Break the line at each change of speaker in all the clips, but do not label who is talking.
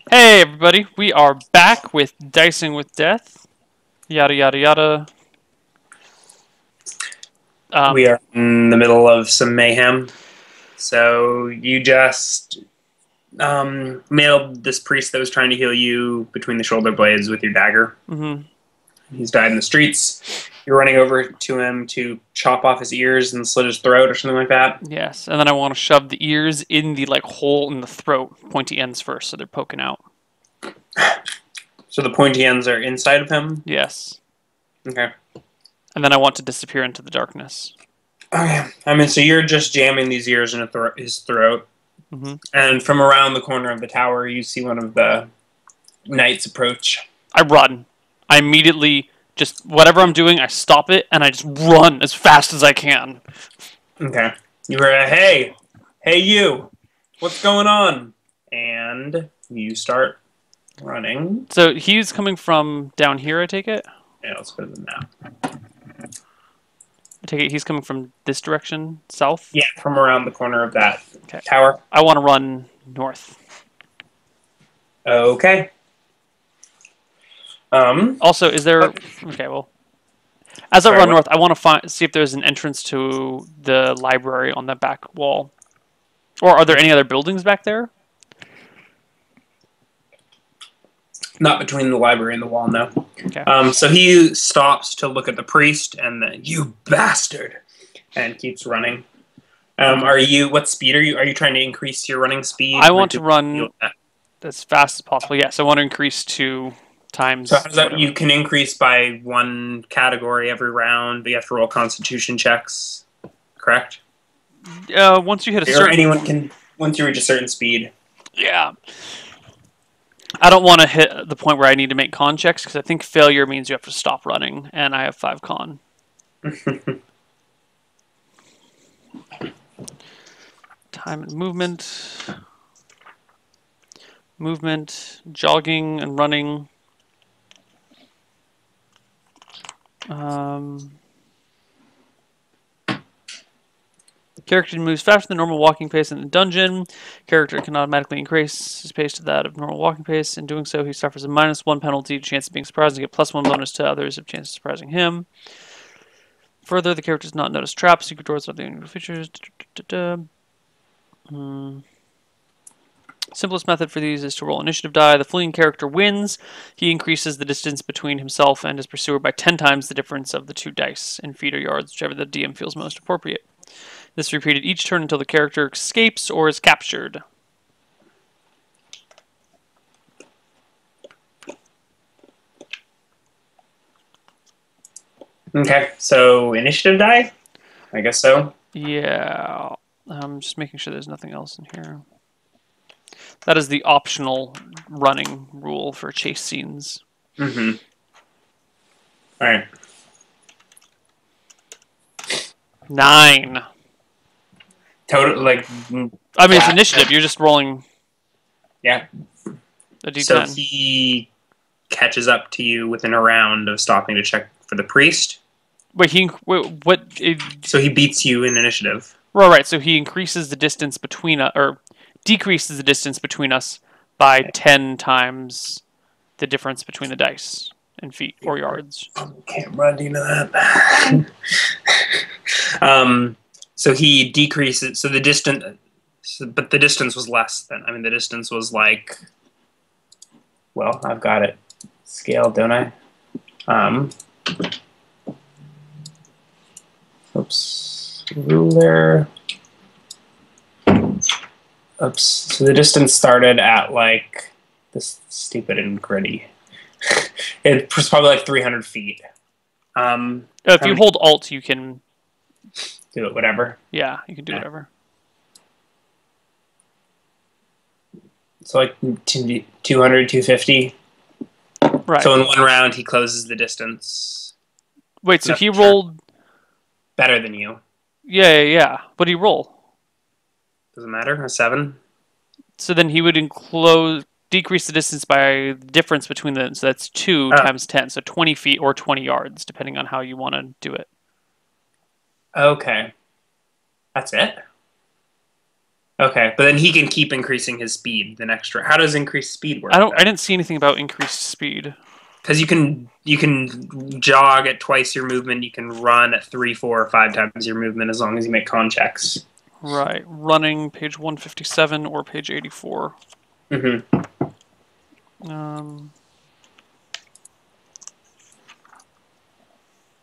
Hey everybody, we are back with Dicing with Death. Yada yada yada.
We are in the middle of some mayhem. So you just nailed this priest that was trying to heal you between the shoulder blades with your dagger.
Mhm.
He's died in the streets. You're running over to him to chop off his ears and slit his throat or something like that.
Yes, and then I want to shove the ears in the hole in the throat, pointy ends first, so they're poking out.
So the pointy ends are inside of him?
Yes.
Okay.
And then I want to disappear into the darkness.
Okay. So you're just jamming these ears in his throat.
Mhm.
And from around the corner of the tower, you see one of the knights approach.
I run. I immediately just whatever I'm doing, I stop it and I just run as fast as I can.
Okay. You hear, hey, you, what's going on? And you start running.
So he's coming from down here, I take it?
Yeah, let's go to the map.
I take it he's coming from this direction, south?
Yeah, from around the corner of that
Okay.
tower.
I want to run north.
Okay.
Also, is there... Okay, well... As I
Sorry,
run
what?
north, I want to see if there's an entrance to the library on the back wall. Or are there any other buildings back there?
Not between the library and the wall, no.
Okay.
So he stops to look at the priest, and then, you bastard, and keeps running. What speed are you? Are you trying to increase your running speed?
I want to run as fast as possible. Yes, I want to increase to times...
So how does that? You can increase by one category every round, but you have to roll constitution checks, correct?
Once you hit a
Or
certain...
anyone can, once you reach a certain speed.
Yeah. I don't want to hit the point where I need to make con checks, because I think failure means you have to stop running, and I have 5 con. Time and movement. Movement, jogging and running. Character moves faster than normal walking pace in the dungeon. Character can automatically increase his pace to that of normal walking pace. In doing so, he suffers a -1 penalty to chance of being surprised and get +1 bonus to others of chance of surprising him. Further, the character does not notice traps, secret doors, or the unusual features. Simplest method for these is to roll initiative die. The fleeing character wins. He increases the distance between himself and his pursuer by 10 times the difference of the 2 dice in feet or yards, whichever the DM feels most appropriate. This is repeated each turn until the character escapes or is captured.
Okay, so initiative die? I guess so.
Yeah. I'm just making sure there's nothing else in here. That is the optional running rule for chase scenes.
Mm-hmm. Alright.
9.
Total,
I mean, it's initiative. You're just rolling...
Yeah.
A D10.
So he catches up to you within a round of stopping to check for the priest.
Wait, what?
So he beats you in initiative.
Right. So he increases the distance between us, or decreases the distance between us by 10 times the difference between the dice in feet or yards.
Camera, do you know that? So he decreases. So the distance, but the distance was less than. I mean, the distance was like. Well, I've got it scaled, don't I? Oops, ruler. Oops. So the distance started at this stupid and gritty. It was probably 300 feet.
If you hold Alt, you can
do it. Whatever.
Yeah, you can do whatever.
So 200, 250.
Right.
So in one round, he closes the distance.
Wait, so he rolled
better than you.
Yeah. What did he roll?
Doesn't matter. A 7.
So then he would decrease the distance by the difference between the. So that's 2 times 10. So 20 feet or 20 yards, depending on how you want to do it.
Okay. That's it? Okay, but then he can keep increasing his speed the next round. How does increased speed work?
I didn't see anything about increased speed.
Because you can jog at twice your movement. You can run at 3, 4, or 5 times your movement as long as you make con checks.
Right. Running, page 157 or page 84.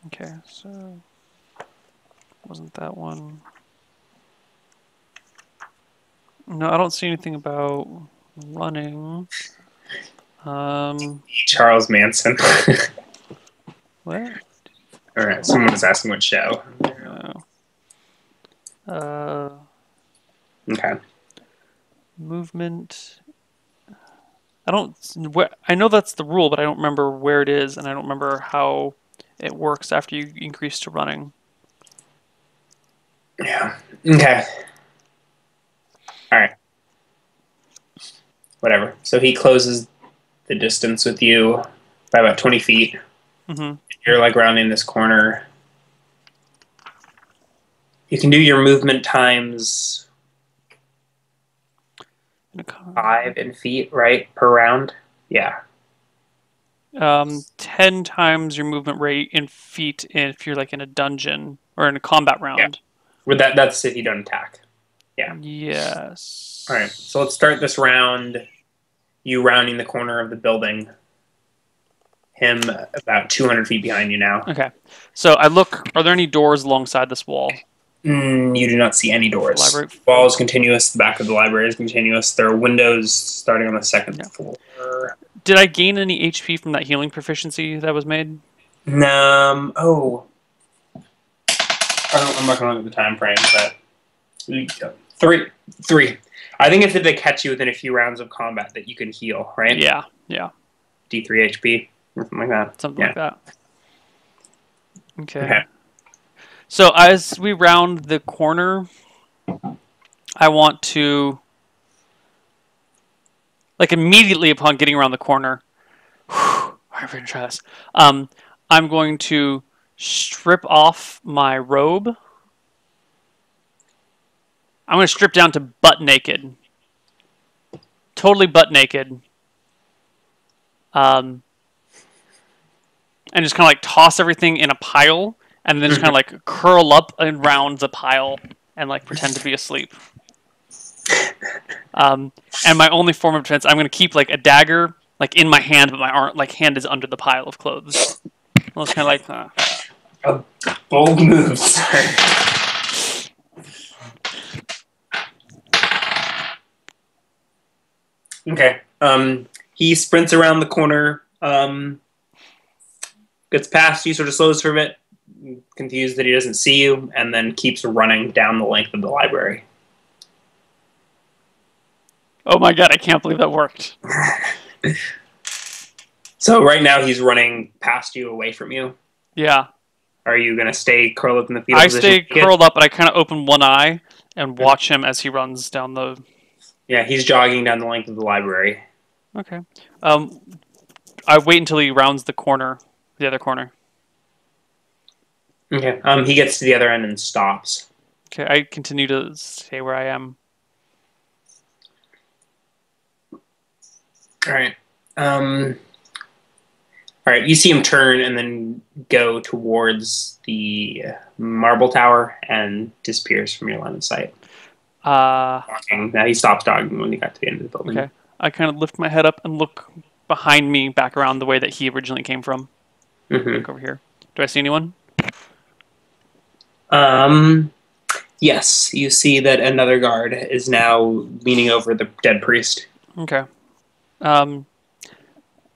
Okay, so wasn't that one? No, I don't see anything about running.
Charles Manson.
What?
All right, someone was asking what show.
No.
Okay.
Movement. I know that's the rule, but I don't remember where it is, and I don't remember how it works after you increase to running.
Yeah. Okay. All right. Whatever. So he closes the distance with you by about 20 feet.
Mm-hmm.
You're like rounding this corner. You can do your movement times 5 in feet, right, per round? Yeah.
10 times your movement rate in feet if you're like in a dungeon or in a combat round.
Yeah. That's if you don't attack. Yeah.
Yes.
All right. So let's start this round. You rounding the corner of the building. Him about 200 feet behind you now.
Okay. So I look. Are there any doors alongside this wall?
You do not see any doors.
Library.
The wall is continuous. The back of the library is continuous. There are windows starting on the second floor.
Did I gain any HP from that healing proficiency that was made?
Oh. I'm not going to look at the time frame, but 3. I think if they catch you within a few rounds of combat that you can heal, right?
Yeah.
D3 HP, something like that.
Something like that. Okay. So as we round the corner, I want to, like immediately upon getting around the corner, I'm going to try this. I'm going to strip off my robe. I'm going to strip down to butt naked. Totally butt naked. And just kind of like toss everything in a pile. And then just kind of like curl up around the pile and like pretend to be asleep. And my only form of defense, I'm going to keep like a dagger like in my hand, but my hand is under the pile of clothes. Well, it's kind of like...
A bold move, sir. Okay. He sprints around the corner, gets past you, sort of slows for a bit, confused that he doesn't see you, and then keeps running down the length of the library.
Oh my god, I can't believe that worked.
So right now he's running past you, away from you.
Yeah.
Are you going to stay curled up in the fetal
I
position?
stay curled up, but I kind of open one eye and watch him as he runs down the...
Yeah, he's jogging down the length of the library.
Okay. I wait until he rounds the corner, the other corner.
Okay. He gets to the other end and stops.
Okay, I continue to stay where I am.
All right. All right. You see him turn and then go towards the marble tower and disappears from your line of sight. Now he stops jogging when he got to the end of the building.
Okay. I kind of lift my head up and look behind me, back around the way that he originally came from. Look over here. Do I see anyone?
Yes. You see that another guard is now leaning over the dead priest.
Okay.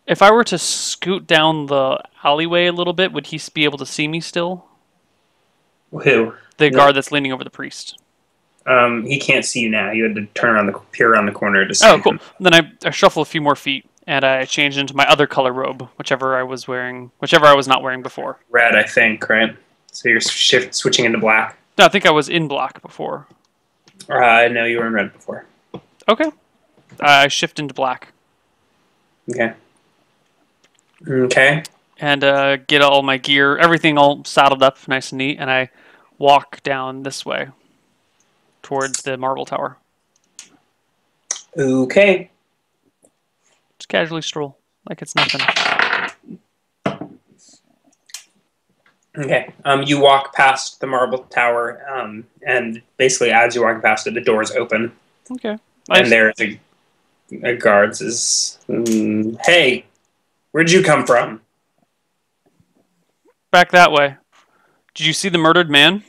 If I were to scoot down the alleyway a little bit, would he be able to see me still?
Who?
The guard that's leaning over the priest.
He can't see you now. You had to peer around the corner to see
Oh, cool.
him.
Then I shuffle a few more feet, and I change into my other color robe, whichever I was not wearing before.
Red, I think, right? So you're switching into black?
No, I think I was in black before.
No, you were in red before.
Okay. I shift into black.
Okay. Okay.
And get all my gear, everything all saddled up nice and neat, and I walk down this way towards the marble tower.
Okay.
Just casually stroll, like it's nothing.
Okay. You walk past the marble tower, and basically as you walk past it, the doors open.
Okay.
And there's a guard says, "Hey, where'd you come from?"
Back that way. Did you see the murdered man?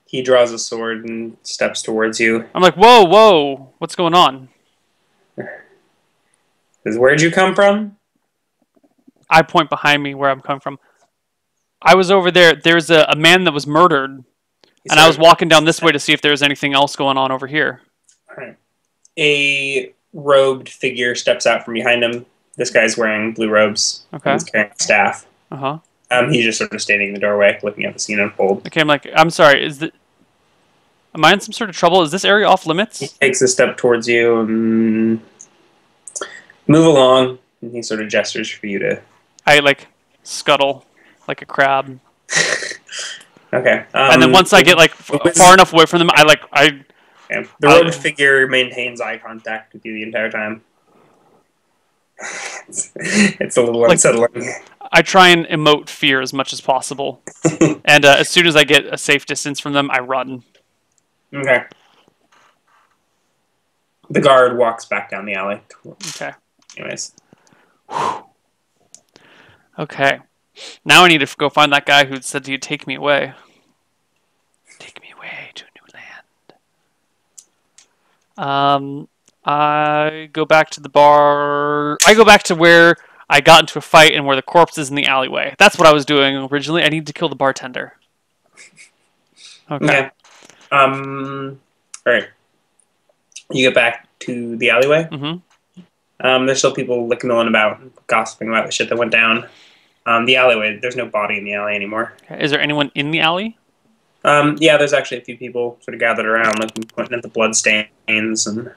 He draws a sword and steps towards you.
I'm like, whoa, whoa, what's going on?
Says, "Where'd you come from?"
I point behind me where I'm coming from. I was over there. There's a man that was murdered, and I was walking down this way to see if there was anything else going on over here.
Right. A robed figure steps out from behind him. This guy's wearing blue robes.
Okay.
He's carrying a staff.
Uh-huh.
He's just sort of standing in the doorway, looking at the scene unfold.
Okay, I'm sorry, am I in some sort of trouble? Is this area off limits?
He takes a step towards you and move along, and he sort of gestures for you to...
I, scuttle like a crab.
Okay.
And then once I get, far enough away from them,
Okay. The robed figure maintains eye contact with you the entire time. It's a little unsettling.
I try and emote fear as much as possible. And as soon as I get a safe distance from them, I run.
Okay. The guard walks back down the alley.
Okay.
Anyways.
Okay. Now I need to go find that guy who said he'd take me away. Take me away to a new land. I go back to the bar. I go back to where I got into a fight and where the corpse is in the alleyway. That's what I was doing originally. I need to kill the bartender. Okay.
Alright. You get back to the alleyway.
Mm-hmm.
There's still people milling about, gossiping about the shit that went down. The alleyway, there's no body in the alley anymore.
Okay. Is there anyone in the alley?
Yeah, there's actually a few people sort of gathered around, pointing at the blood stains and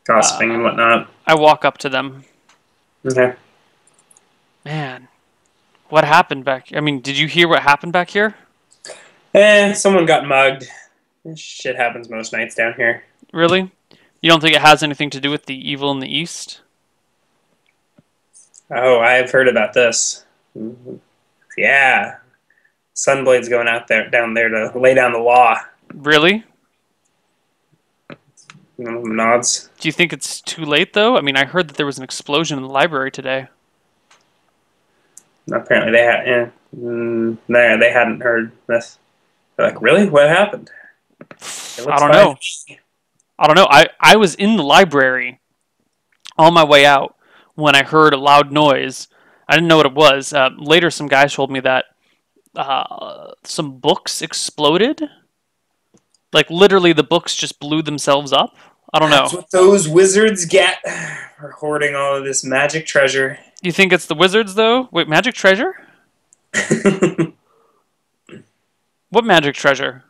gossiping and whatnot.
I walk up to them.
Okay.
Man, what happened back? I mean, did you hear what happened back here?
Someone got mugged. This shit happens most nights down here.
Really? You don't think it has anything to do with the evil in the East?
Oh, I've heard about this. Yeah. Sunblade's going down there to lay down the law.
Really?
Nods.
Do you think it's too late, though? I mean, I heard that there was an explosion in the library today.
Apparently they hadn't heard this. They're like, really? What happened?
I don't know. I don't know. I was in the library on my way out when I heard a loud noise. I didn't know what it was. Later, some guys told me that some books exploded. Like, literally, the books just blew themselves up. I don't know.
That's what those wizards get for hoarding all of this magic treasure.
You think it's the wizards, though? Wait, magic treasure? What magic treasure?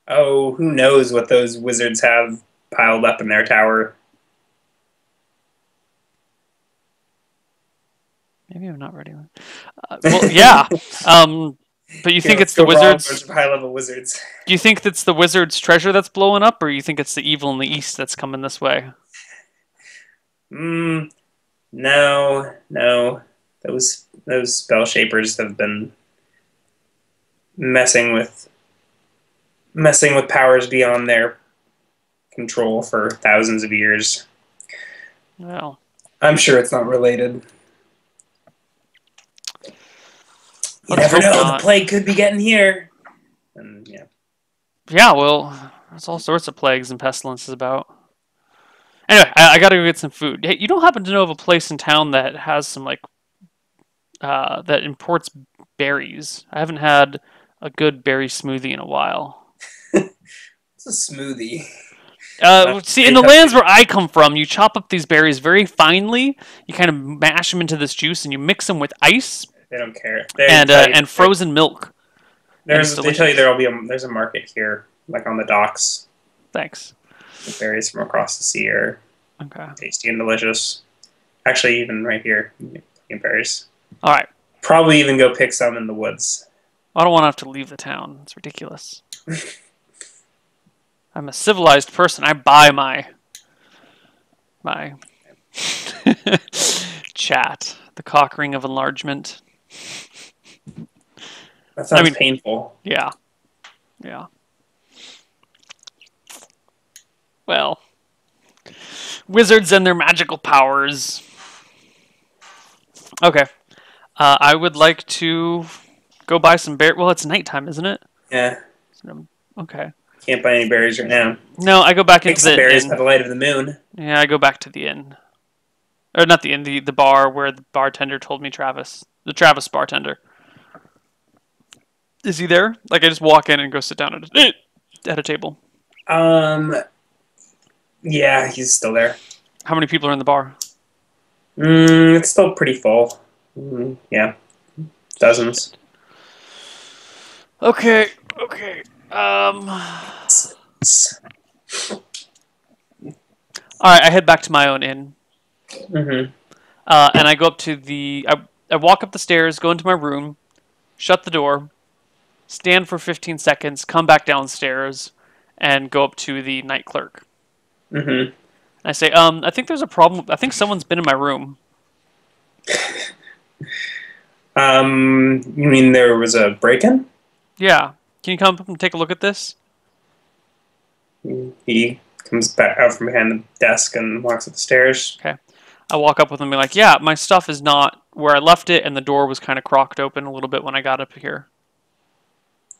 Oh, who knows what those wizards have piled up in their tower.
Maybe I'm not ready. Well, yeah. But you think it's the wizards?
High-level wizards.
Do you think that's the wizards' treasure that's blowing up, or you think it's the evil in the East that's coming this way?
No. Those spell shapers have been messing with powers beyond their control for thousands of years.
Well,
I'm sure it's not related. You never know. The plague could be getting here. And yeah.
Yeah, well, there's all sorts of plagues and pestilences about. Anyway, I gotta go get some food. Hey, you don't happen to know of a place in town that has some, that imports berries? I haven't had a good berry smoothie in a while.
It's a smoothie.
See, in the lands where I come from, you chop up these berries very finely. You kind of mash them into this juice, and you mix them with ice.
They don't care.
And frozen milk.
They tell you there's a market here, like on the docks.
Thanks.
The berries from across the sea are tasty and delicious. Actually, even right here, berries.
All right.
Probably even go pick some in the woods.
I don't want to have to leave the town. It's ridiculous. I'm a civilized person. I buy my chat. The cock ring of enlargement.
That sounds painful.
Yeah. Yeah. Well, wizards and their magical powers. Okay. I would like to go buy some berries. Well, it's nighttime, isn't it?
Yeah.
Okay.
Can't buy any berries right now.
No, I go back into the
berries
inn.
by the light of the moon.
Yeah, I go back to the inn. Or not the inn, the bar where the bartender told me Travis. The Travis bartender. Is he there? Like, I just walk in and go sit down at a table.
Yeah, he's still there.
How many people are in the bar?
It's still pretty full. Yeah. Dozens.
Okay. Alright, I head back to my own inn.
Mm-hmm.
And I go up to I walk up the stairs, go into my room, shut the door, stand for 15 seconds, come back downstairs, and go up to the night clerk.
Mm-hmm.
I say, I think there's a problem. I think someone's been in my room.
You mean there was a break-in?
Yeah. Can you come up and take a look at this?
He comes back out from behind the desk and walks up the stairs.
Okay. I walk up with him and be like, yeah, my stuff is not where I left it, and the door was kind of crocked open a little bit when I got up here.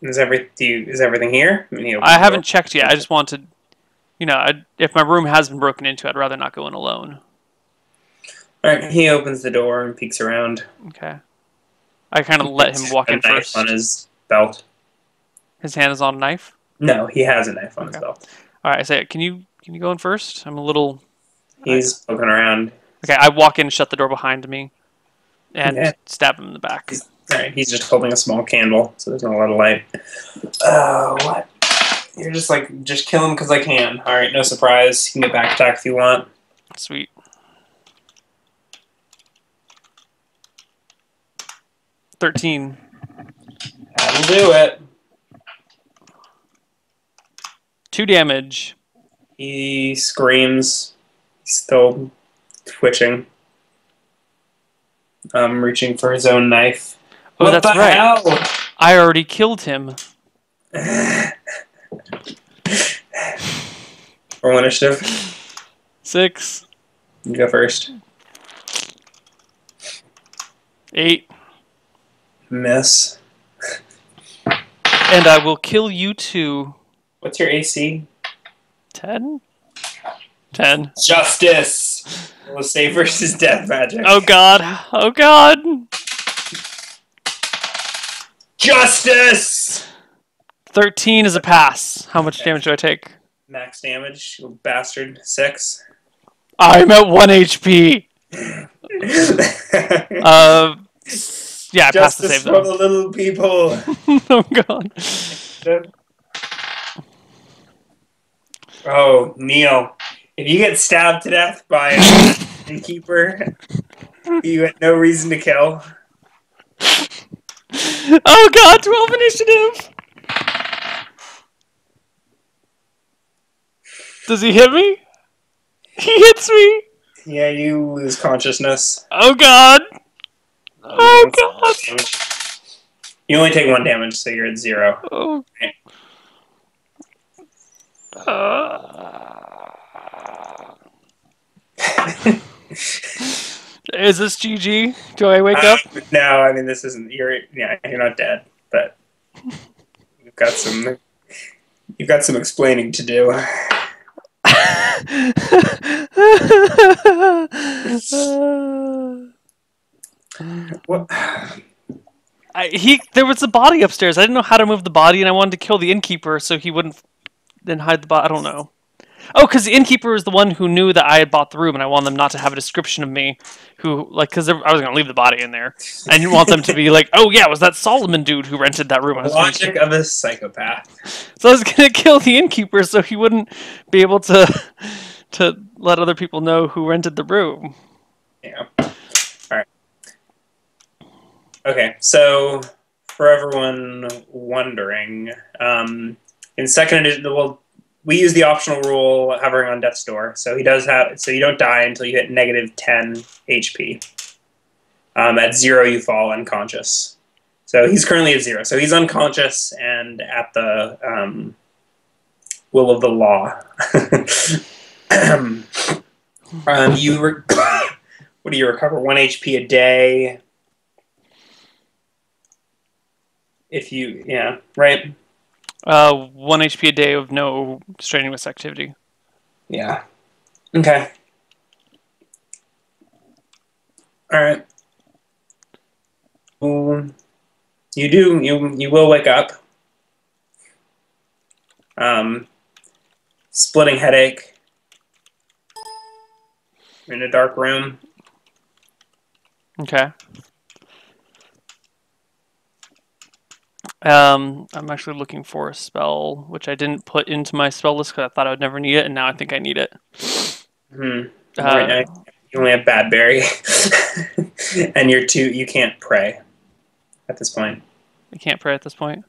Is everything here?
I haven't checked yet. I just wanted, if my room has been broken into, I'd rather not go in alone.
All right. He opens the door and peeks around.
Okay. I kind of let him walk in first.
On his belt.
His hand is on a knife?
No, he has a knife on his belt.
All right. I say, can you go in first? I'm a little.
He's poking around.
Okay. I walk in and shut the door behind me, and stab him in the back.
All right. He's just holding a small candle, so there's not a lot of light. What? You're just kill him because I can. All right. No surprise. You can get back attack if you want.
Sweet. 13.
That'll do it.
2 damage.
He screams. He's still twitching. Reaching for his own knife.
Oh,
what
that's
the
right.
Hell?
I already killed him.
Roll initiative.
6.
You go first.
8.
Miss.
And I will kill you too.
What's your AC?
10? 10.
Justice! We'll say versus death magic.
Oh god. Oh god.
Justice!
13 is a pass. How much damage do I take?
Max damage, you bastard. 6.
I'm at 1 HP. Yeah, I passed the save
though. Justice for the little people.
Oh god.
Oh, Neil. If you get stabbed to death by an innkeeper you had no reason to kill.
Oh god, 12 initiative! Does he hit me? He hits me!
Yeah, you lose consciousness.
Oh god! Oh god!
You only take 1 damage, so you're at 0.
Oh.
Okay.
Is this GG? Do I wake up?
No, I mean this isn't. You're not dead, but you've got some explaining to do. What?
There was a body upstairs. I didn't know how to move the body, and I wanted to kill the innkeeper so he wouldn't then hide the body. I don't know. Oh, because the innkeeper is the one who knew that I had bought the room, and I wanted them not to have a description of me, because I was going to leave the body in there. I didn't want them to be like, oh yeah, it was that Solomon dude who rented that room.
Logic of a psychopath.
So I was going to kill the innkeeper so he wouldn't be able to let other people know who rented the room.
Yeah. All right. Okay, so for everyone wondering, in second edition, well, we use the optional rule hovering on death's door. So he does have. So you don't die until you hit negative 10 HP. At 0, you fall unconscious. So he's currently at 0. So he's unconscious and at the will of the law. What do you recover? 1 HP a day. If you, right?
1 HP a day of no strenuous activity.
Yeah. Okay. All right. You will wake up. Splitting headache. You're in a dark room.
Okay. I'm actually looking for a spell, which I didn't put into my spell list because I thought I would never need it, and now I think I need it.
Right now, you only have Badberry, and you can't pray at this point.
You can't pray at this point?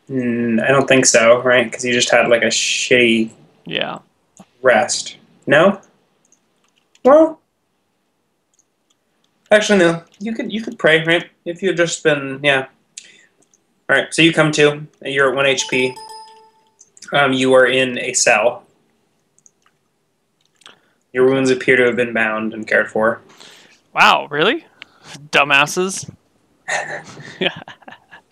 I don't think so, right? Because you just had like a shitty rest. No? Well, actually, no. You could pray, right? If you had just been, All right, so you come to. You're at 1 HP. You are in a cell. Your wounds appear to have been bound and cared for.
Wow, really? Dumbasses.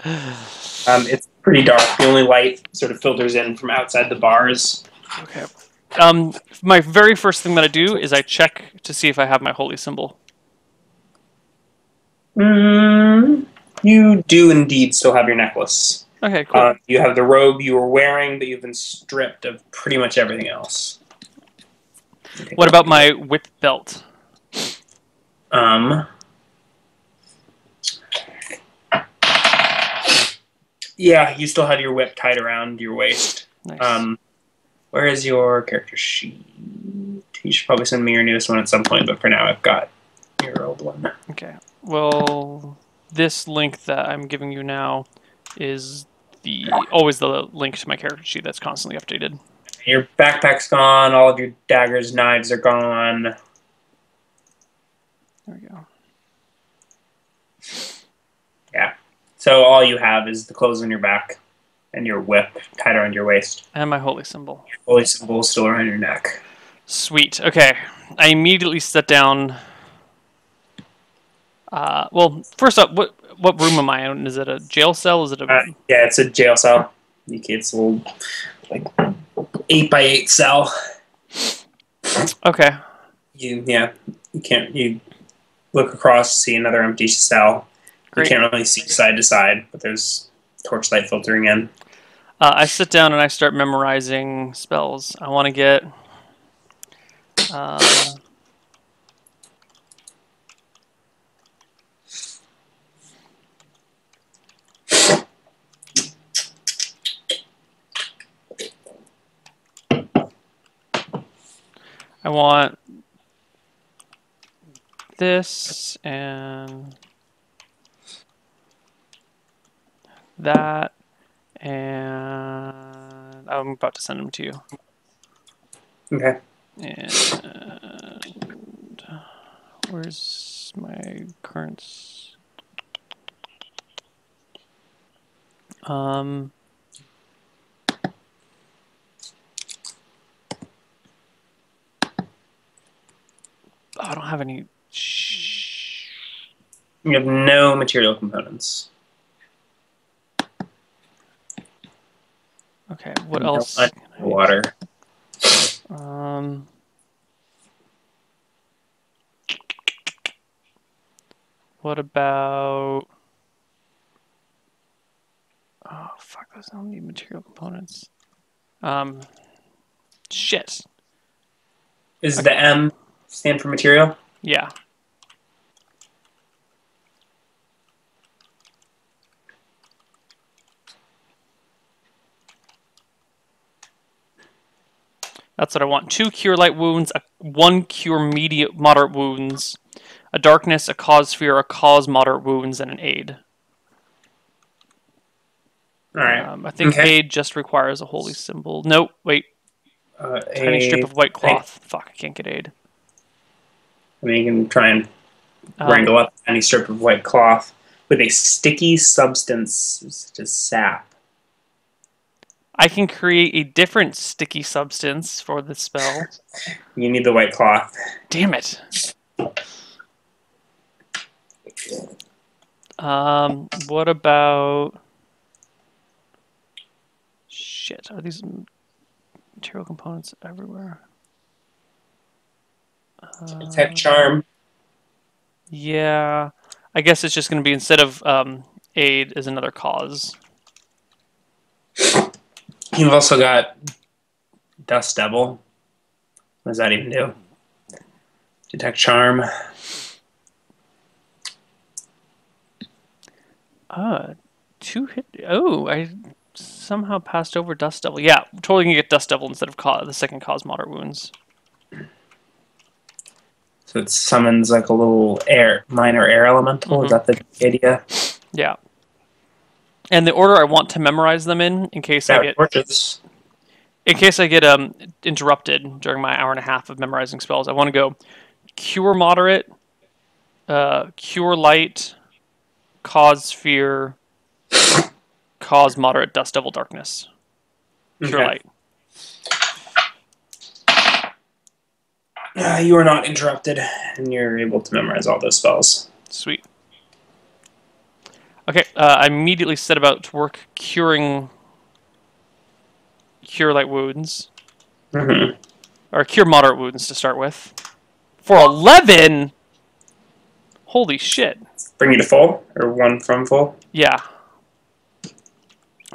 It's pretty dark. The only light sort of filters in from outside the bars.
Okay. My very first thing that I do is I check to see if I have my holy symbol.
You do indeed still have your necklace.
Okay, cool.
You have the robe you were wearing, but you've been stripped of pretty much everything else.
What about my whip belt?
Yeah, you still had your whip tied around your waist.
Nice.
Where is your character sheet? You should probably send me your newest one at some point, but for now I've got your old one.
Okay. Well, this link that I'm giving you now is always the link to my character sheet that's constantly updated.
Your backpack's gone, all of your daggers, knives are gone.
There we go.
Yeah. So all you have is the clothes on your back and your whip tied around your waist.
And my holy symbol.
Your holy symbol is still around your neck.
Sweet. Okay. I immediately sit down. Well, first up, what room am I in? Is it a jail cell? Is it a...
Yeah, it's a jail cell. It's a little, like, 8x8 cell.
Okay.
You look across, see another empty cell. Great. You can't really see side to side, but there's torchlight filtering in.
I sit down and I start memorizing spells. I want to get... I want this and that, and I'm about to send them to you.
Okay.
And where's my currents? I don't have any.
You have no material components.
Okay, what else?
Water.
What about... Oh, fuck, those don't need material components. Shit.
Is the M stand for material?
Yeah. That's what I want. 2 cure light wounds, 1 cure moderate wounds, a darkness, a cause fear, a cause moderate wounds, and an aid.
All right.
I think aid just requires a holy symbol. Nope, wait. Tiny strip of white cloth. Fuck, I can't get aid.
I mean, you can try and wrangle up a tiny strip of white cloth with a sticky substance such as sap.
I can create a different sticky substance for the spell.
You need the white cloth.
Damn it. What about... Shit, are these material components everywhere?
Detect charm.
Yeah. I guess it's just going to be, instead of aid, is another cause.
You've also got Dust Devil. What does that even do? Detect charm.
Two hit. Oh, I somehow passed over Dust Devil. Yeah, totally can get Dust Devil instead of the second cause moderate wounds.
So it summons like a little minor air elemental. Is that the idea?
Yeah. And the order I want to memorize them in case I get
torches.
In case I get interrupted during my hour and a half of memorizing spells, I want to go Cure Moderate, Cure Light, Cause Fear, Cause Moderate, Dust Devil Darkness. Cure Light.
You are not interrupted, and you're able to memorize all those spells.
Sweet. Okay, I immediately set about to work Cure Light Wounds. Or Cure Moderate Wounds to start with. For 11? Holy shit.
Bring you to full? Or one from full?
Yeah.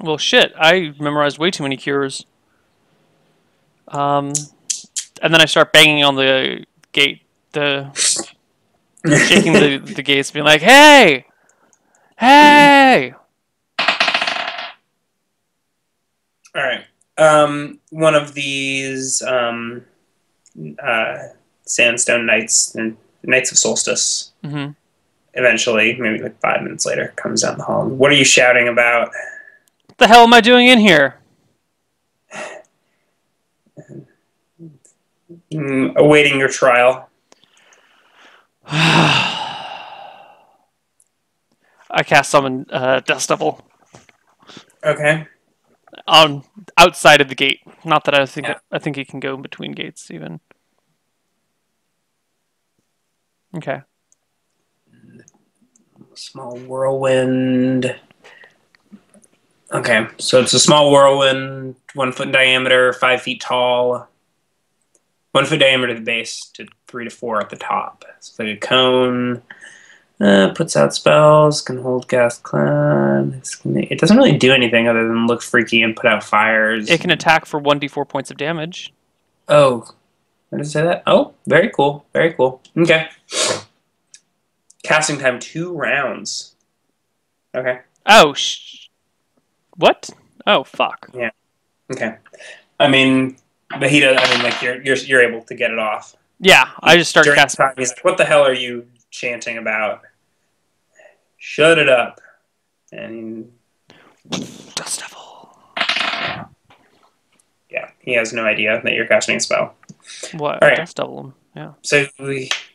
Well, shit. I memorized way too many cures. And then I start banging on the gate. Shaking the gates, being like, hey! Hey!
Alright. One of these Sandstone Knights, and Knights of Solstice, eventually, maybe like 5 minutes later, comes down the hall. What are you shouting about?
What the hell am I doing in here?
Awaiting your trial.
I cast Summon Dust Devil.
Okay.
Outside of the gate. Not that I think he can go between gates even. Okay.
Small whirlwind. Okay, so it's a small whirlwind, 1 foot in diameter, 5 feet tall. 1 foot diameter at the base to 3 to 4 at the top. It's like a cone. Puts out spells, can hold cast clan. It doesn't really do anything other than look freaky and put out fires.
It can attack for 1d4 points of damage.
Oh, where does it say that? Oh, very cool. Very cool. Okay. Casting time 2 rounds. Okay.
Oh, what? Oh, fuck.
Yeah. Okay. I mean, but he does. I mean, like you're able to get it off.
Yeah, I just start casting.
He's like, "What the hell are you chanting about? Shut it up!" And
Dust Devil.
Yeah, he has no idea that you're casting a spell.
What?
All right.
Dust Devil. Yeah.
So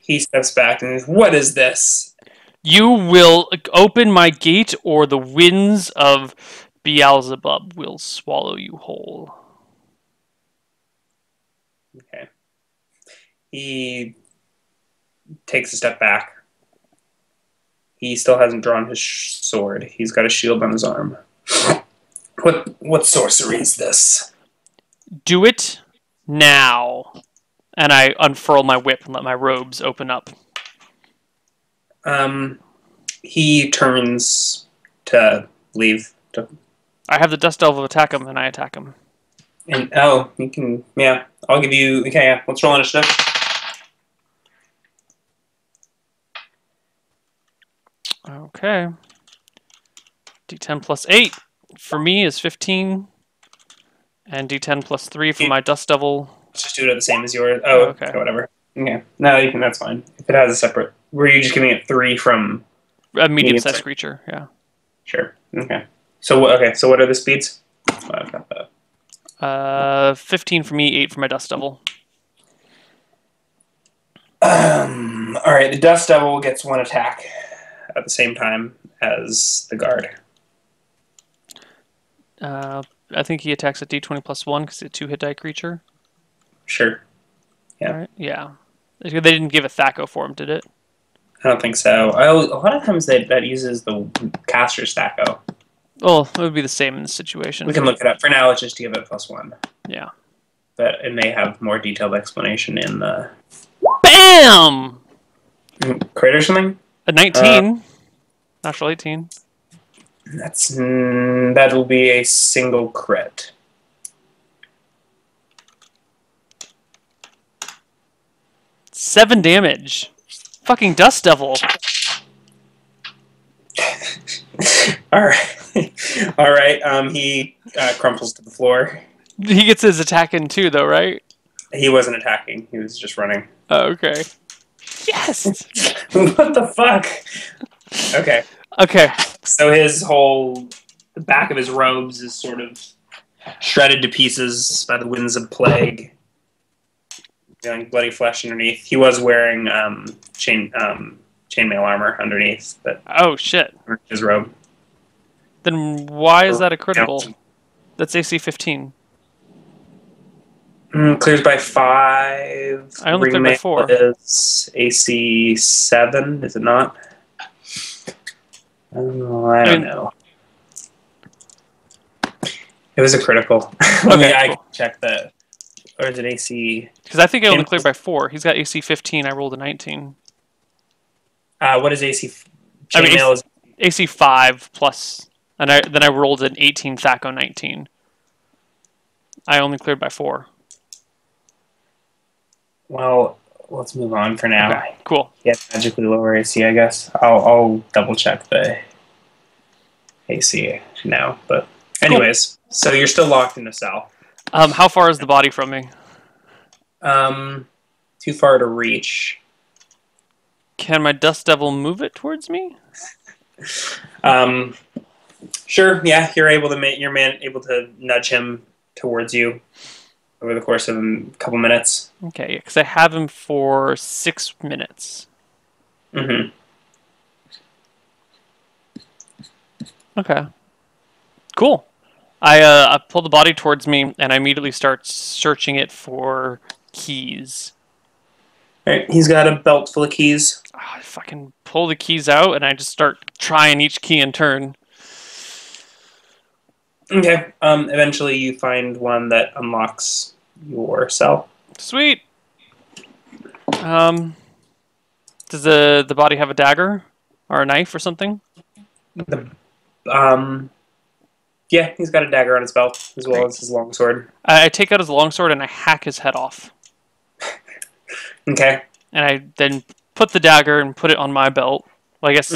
he steps back and goes, "What is this?
You will open my gate, or the winds of Beelzebub will swallow you whole."
Okay. He takes a step back. He still hasn't drawn his sword. He's got a shield on his arm. What sorcery is this?
Do it now. And I unfurl my whip and let my robes open up.
He turns to leave.
I have the Dust Devil attack him, and I attack him.
And you can, yeah. I'll give you. Okay, yeah. Let's roll initiative.
Okay. D10 plus 8 for me is 15, and D10 plus 3 for my Dust Devil.
Let's just do it the same as yours. Oh, okay. Whatever. Okay. No, you can. That's fine. If it has a separate, were you just giving it 3 from
a medium-sized creature? Yeah.
Sure. Okay. So what are the speeds? Oh, I've got that.
15 for me, 8 for my Dust Devil.
All right, the Dust Devil gets 1 attack at the same time as the guard.
I think he attacks at D20 plus 1 because it's a 2-hit die creature.
Sure. Yeah.
Right? Yeah. They didn't give a Thaco for him, did it?
I don't think so. A lot of times that uses the caster Thaco.
Well, it would be the same in this situation.
We can look it up. For now, let's just give it +1.
Yeah.
But it may have more detailed explanation in the...
BAM!
Crit or something?
A 19. Natural 18.
That will be a single crit.
Seven damage. Fucking Dust Devil.
All right. All right. He crumples to the floor.
He gets his attack in too, though, right?
He wasn't attacking. He was just running.
Oh, okay. Yes!
What the fuck? Okay.
Okay.
So the back of his robes is sort of shredded to pieces by the winds of plague. Feeling bloody flesh underneath. He was wearing chainmail armor underneath, but
oh shit!
His robe.
Then why is that a critical? That's AC 15.
Clears by 5.
I only cleared by 4.
Is AC 7? Is it not? I don't know. It was a critical.
Okay,
I
cool.
can check that. Or is it AC?
Because I think I only cleared by 4. He's got AC 15. I rolled a 19.
What is AC?
Chainmail is AC 5 plus, and then I rolled an 18 Thaco 19. I only cleared by 4.
Well, let's move on for now.
Okay, cool.
Yeah, magically lower AC, I guess. I'll double check the AC now. But anyways, cool. So you're still locked in a cell.
How far is the body from me?
Too far to reach.
Can my Dust Devil move it towards me?
Sure. Yeah, you're able to nudge him towards you over the course of a couple minutes.
Okay, because I have him for 6 minutes.
Mm-hmm.
Okay. Cool. I pull the body towards me, and I immediately start searching it for keys.
All right, he's got a belt full of keys.
Oh, I fucking pull the keys out, and I just start trying each key in turn.
Okay. Eventually, you find one that unlocks your cell.
Sweet. Does the body have a dagger or a knife or something?
Yeah, he's got a dagger on his belt as well as his longsword.
I take out his longsword and I hack his head off.
Okay.
And I then put the dagger and put it on my belt. Well, I guess,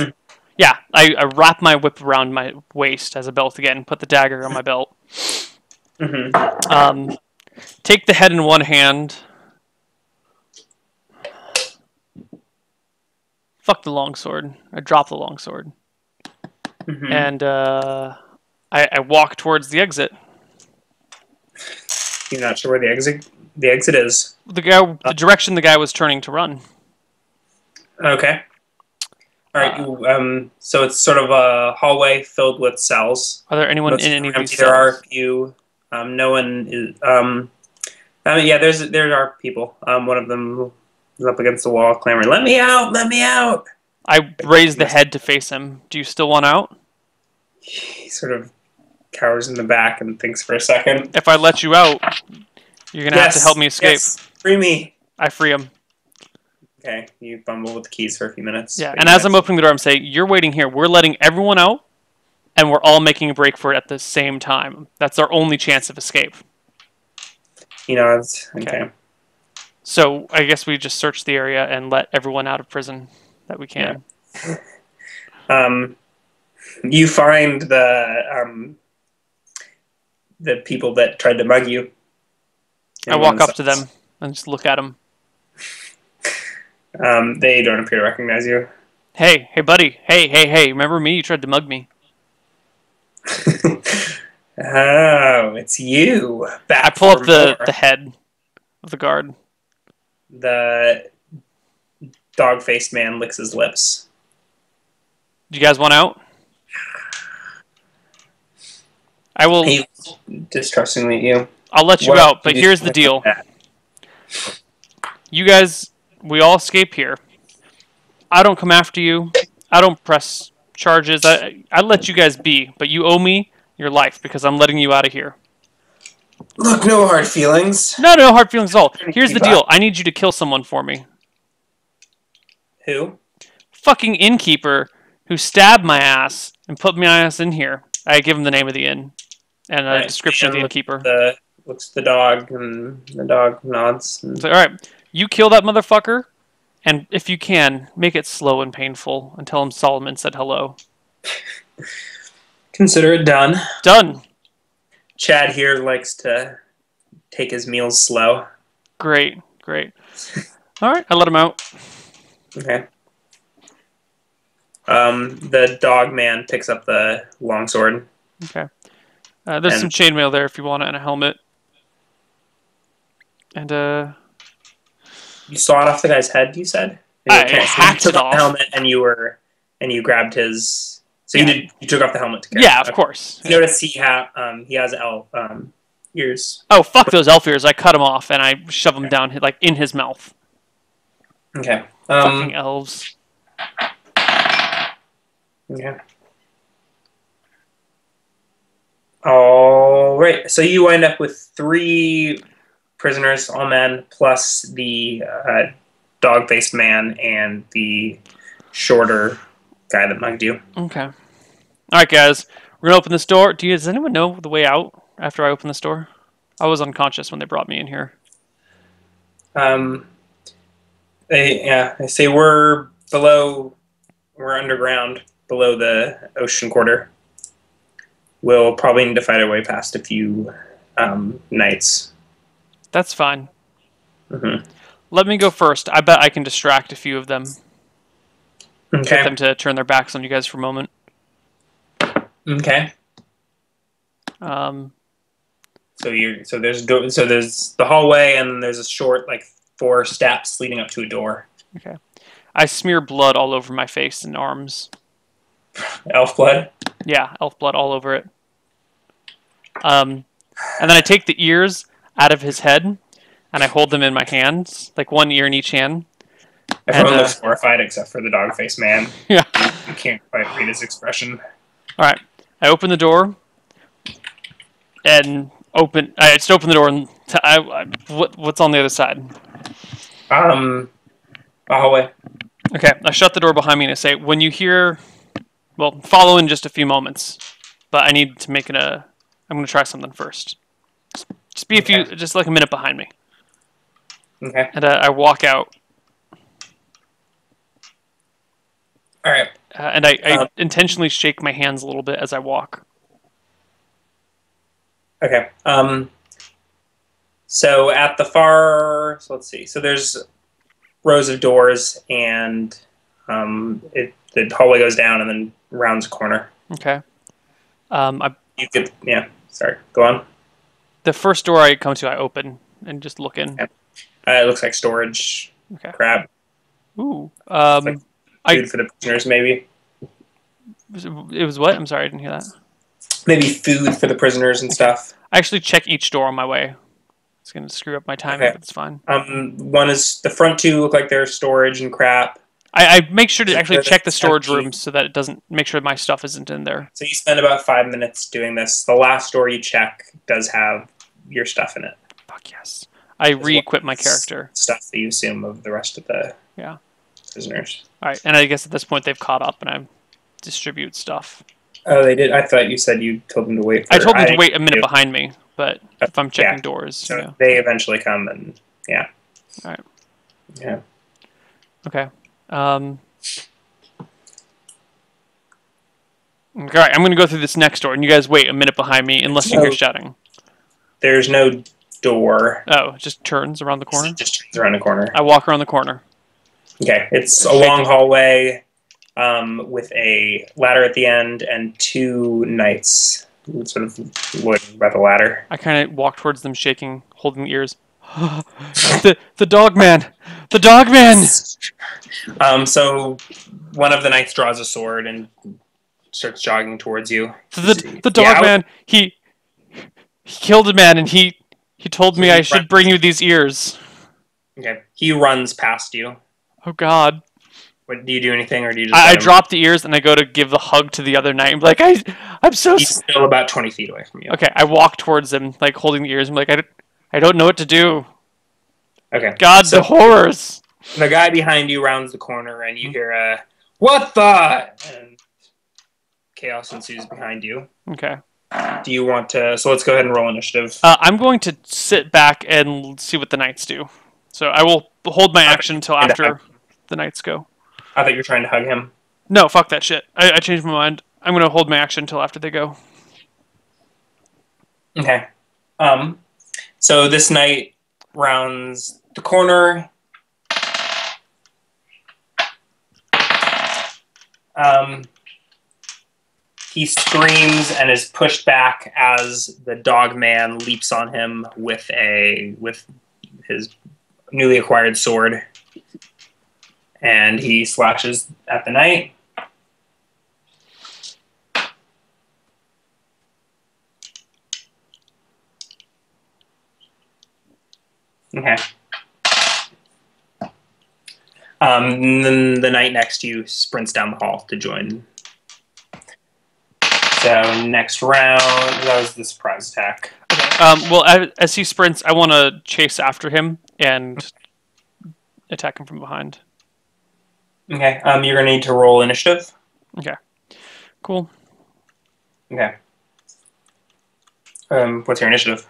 yeah, I wrap my whip around my waist as a belt again and put the dagger on my belt.
Mm-hmm.
Take the head in one hand. Fuck the longsword. I drop the longsword.
Mm-hmm.
And I walk towards the exit.
You're not sure where the exit is?
The direction the guy was turning to run.
Okay. All right. So it's sort of a hallway filled with cells.
Are there anyone in any of these cells?
There are a few. No one is. Yeah, there are people. One of them is up against the wall, clamoring, "Let me out! Let me out!"
I raise the head to face him. Do you still want out?
He sort of cowers in the back and thinks for a second.
If I let you out, you're gonna have to help me escape.
Yes, free me.
I free him.
Okay, you bumble with the keys for a few minutes.
Yeah, and as I'm opening the door, I'm saying, "You're waiting here. We're letting everyone out, and we're all making a break for it at the same time. That's our only chance of escape."
You know, it's okay.
So I guess we just search the area and let everyone out of prison that we can.
Yeah. You find the people that tried to mug you.
I walk up to them and just look at them.
They don't appear to recognize you.
Hey, buddy. Hey. Remember me? You tried to mug me.
Oh, it's you. Back
I pull up the
more.
head of the guard.
The dog-faced man licks his lips.
Do you guys want out? I will.
He distrustingly at you.
I'll let you out, but here's the deal. You guys, we all escape here. I don't come after you. I don't press charges. I let you guys be, but you owe me your life because I'm letting you out of here.
Look, no hard feelings.
No hard feelings at all. Here's the deal. I need you to kill someone for me.
Who?
Fucking innkeeper who stabbed my ass and put my ass in here. I give him the name of the inn and a description of the innkeeper.
Looks the dog, and the dog nods.
So, all right, you kill that motherfucker, and if you can, make it slow and painful and tell him Solomon said hello.
Consider it done.
Done.
Chad here likes to take his meals slow.
Great. All right, I let him out.
Okay. The dog man picks up the longsword.
Okay. There's some chainmail there if you want it, and a helmet. And
you sawed off the guy's head. You said
I hacked it off.
The helmet, and you grabbed his. So you took off the helmet to carry.
Yeah, of course.
You notice he has elf ears.
Oh, fuck those elf ears! I cut them off and I shove them down like in his mouth.
Okay.
Fucking elves.
Okay. All right. So you wind up with 3 prisoners, all men, plus the dog-faced man and the shorter guy that mugged you.
Okay. All right, guys. We're going to open this door. Does anyone know the way out after I open this door? I was unconscious when they brought me in here.
They say we're underground, below the ocean quarter. We'll probably need to fight our way past a few knights.
That's fine.
Mm-hmm.
Let me go first. I bet I can distract a few of them.
Okay.
Get them to turn their backs on you guys for a moment.
Okay.
So
there's the hallway, and then there's a short 4 steps leading up to a door.
Okay. I smear blood all over my face and arms.
Elf blood?
Yeah, elf blood all over it. And then I take the ears out of his head, and I hold them in my hands, like one ear in each hand.
Everyone looks horrified except for the dog-faced man.
Yeah.
You can't quite read his expression.
All right. I open the door, and I just open the door, and what's on the other side?
A hallway.
Okay. I shut the door behind me, and I say, when you hear... Well, follow in just a few moments, but I need to make I'm going to try something first. Just be just like a minute behind me.
Okay.
And I walk out.
All right.
And I intentionally shake my hands a little bit as I walk.
Okay. So at the far, let's see. So there's rows of doors, and the hallway goes down and then rounds a corner.
Okay.
Sorry. Go on.
The first door I come to, I open and just look in.
Okay. It looks like storage.
Okay.
Crap.
Ooh.
Food for the prisoners, maybe.
It was what? I'm sorry, I didn't hear that.
Maybe food for the prisoners and stuff.
I actually check each door on my way. It's going to screw up my timing, but it's fine.
One is the front 2 look like they're storage and crap.
I make sure to actually check the storage rooms so that it doesn't make sure my stuff isn't in there.
So you spend about 5 minutes doing this. The last door you check does have your stuff in it.
Fuck yes. I re-equip my character.
Stuff that you assume of the rest of the prisoners.
All right, and I guess at this point they've caught up and I distribute stuff.
Oh, they did? I thought you said you told them to wait.
I told them to wait a minute behind me, but if I'm checking doors.
So they eventually come and, yeah.
All right.
Yeah.
Okay. All right, I'm going to go through this next door, and you guys wait a minute behind me unless you hear shouting.
There's no door.
Oh, it just turns around the corner?
It just turns around the corner.
I walk around the corner.
Okay, it's a long hallway with a ladder at the end and 2 knights sort of loitering by the ladder.
I kind of walk towards them, shaking, holding the ears. the dog man! The dog man!
So one of the knights draws a sword and starts jogging towards you.
The dog man, he killed a man, and he told me I should bring you these ears.
Okay. He runs past you.
Oh God.
What, do you do anything, or do you just?
I drop the ears and I go to give the hug to the other knight. I'm like, I'm so.
He's still about 20 feet away from you.
Okay, I walk towards him, like holding the ears. I'm like, I don't know what to do.
Okay.
God, so the horrors.
The guy behind you rounds the corner, and you hear a "What the?" and chaos ensues behind you.
Okay.
Do you want to? So let's go ahead and roll initiative.
I'm going to sit back and see what the knights do. So I will hold my action until after the knights go.
I thought you were trying to hug him.
No, fuck that shit. I changed my mind. I'm going to hold my action until after they go.
Okay. So this knight rounds the corner. He screams and is pushed back as the dog man leaps on him with his newly acquired sword, and he slashes at the knight. Okay. And then the knight next to you sprints down the hall to join. So next round, that was the surprise attack.
Okay. Well, as he sprints, I want to chase after him and attack him from behind.
Okay. You're going to need to roll initiative.
Okay. Cool.
Okay. What's your initiative?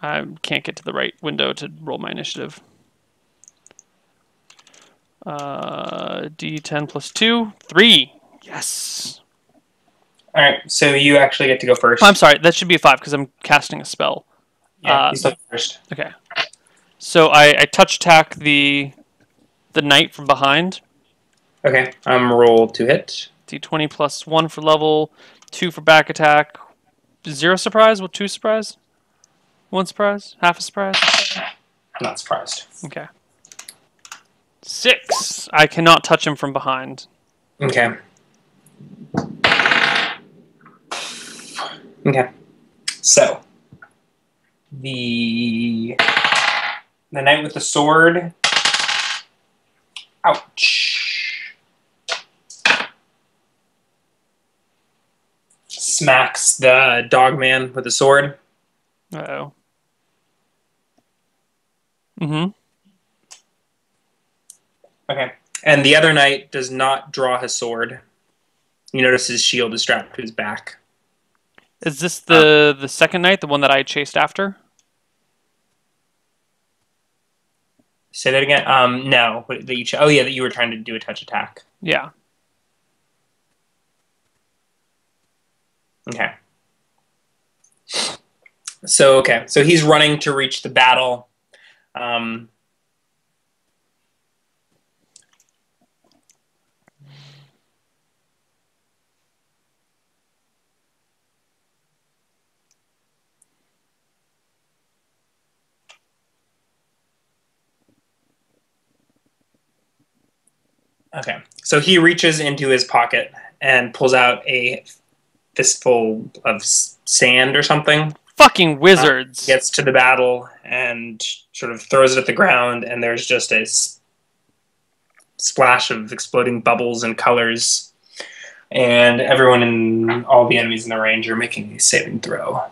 I can't get to the right window to roll my initiative. D10 plus 2. 3. Yes.
All right. So you actually get to go first.
Oh, I'm sorry. That should be a 5 because I'm casting a spell.
Yeah, you start first.
Okay. So I touch attack the knight from behind.
Okay. Roll to hit.
D20 plus 1 for level, 2 for back attack. 0 surprise? Well, 2 surprise? 1 surprise? Half a surprise?
Not surprised.
Okay. 6. I cannot touch him from behind.
Okay. Okay. So the knight with the sword. Ouch. Smacks the dogman with the sword.
Uh-oh. Mm-hmm.
Okay. And the other knight does not draw his sword. You notice his shield is strapped to his back.
Is this the second knight, the one that I chased after?
Say that again? No. That you were trying to do a touch attack.
Yeah.
Okay. So he's running to reach the battle. Okay, so he reaches into his pocket and pulls out a fistful of sand or something.
Fucking wizards!
Gets to the battle and sort of throws it at the ground, and there's just a splash of exploding bubbles and colors. And everyone and all the enemies in the range are making a saving throw.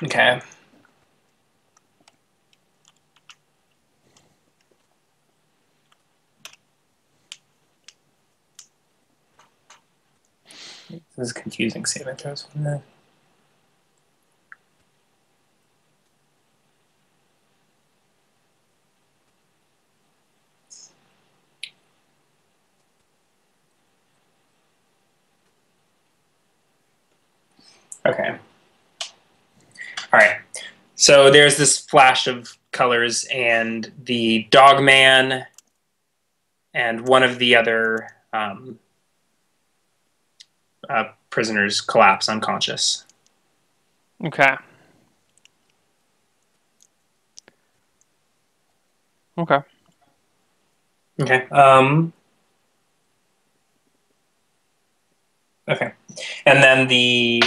Okay. This is confusing saving throws. Okay. All right. So there's this flash of colors, and the dog man and one of the other prisoners collapse unconscious.
Okay. Okay.
Okay. Okay. And then the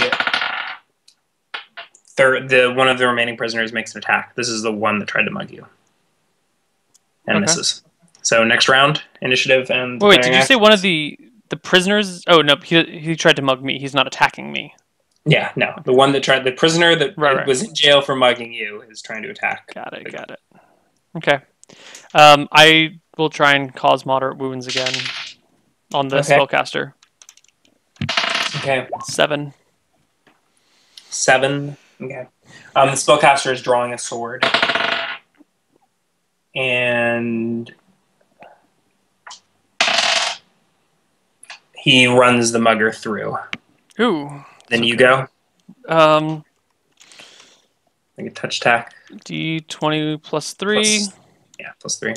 one of the remaining prisoners makes an attack. This is the one that tried to mug you. And misses. So next round, initiative and...
Wait, did you say one of the prisoners... Oh, no, he tried to mug me. He's not attacking me.
Yeah, no. The one that tried... The prisoner that was in jail for mugging you is trying to attack.
Got it. Okay. I will try and cause moderate wounds again on the spellcaster.
Okay.
7.
Okay. The spellcaster is drawing a sword. And he runs the mugger through.
Ooh.
Then you go. Like a touch attack.
D20 plus 3.
Plus 3.